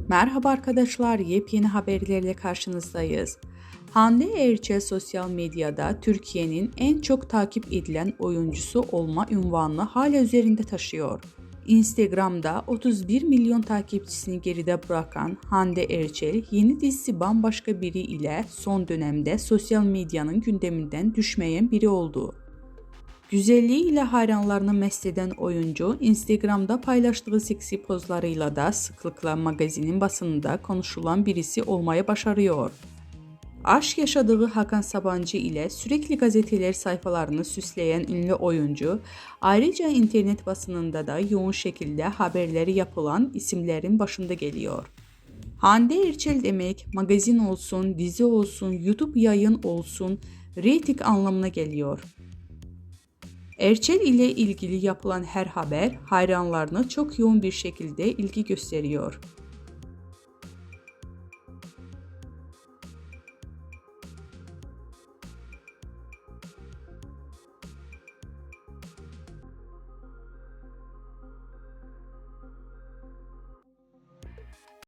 Merhaba arkadaşlar, yepyeni haberlerle karşınızdayız. Hande Erçel sosyal medyada Türkiye'nin en çok takip edilen oyuncusu olma unvanını hala üzerinde taşıyor. Instagram'da 31 milyon takipçisini geride bırakan Hande Erçel, yeni dizisi Bambaşka Biri ile son dönemde sosyal medyanın gündeminden düşmeyen biri oldu. Güzelliğiyle hayranlarını mest eden oyuncu, Instagram'da paylaştığı seksi pozlarıyla da sıklıkla magazinin basınında konuşulan birisi olmaya başarıyor. Aşk yaşadığı Hakan Sabancı ile sürekli gazeteler sayfalarını süsleyen ünlü oyuncu, ayrıca internet basınında da yoğun şekilde haberleri yapılan isimlerin başında geliyor. Hande Erçel demek, magazin olsun, dizi olsun, YouTube yayın olsun, reyting anlamına geliyor. Erçel ile ilgili yapılan her haber hayranlarına çok yoğun bir şekilde ilgi gösteriyor.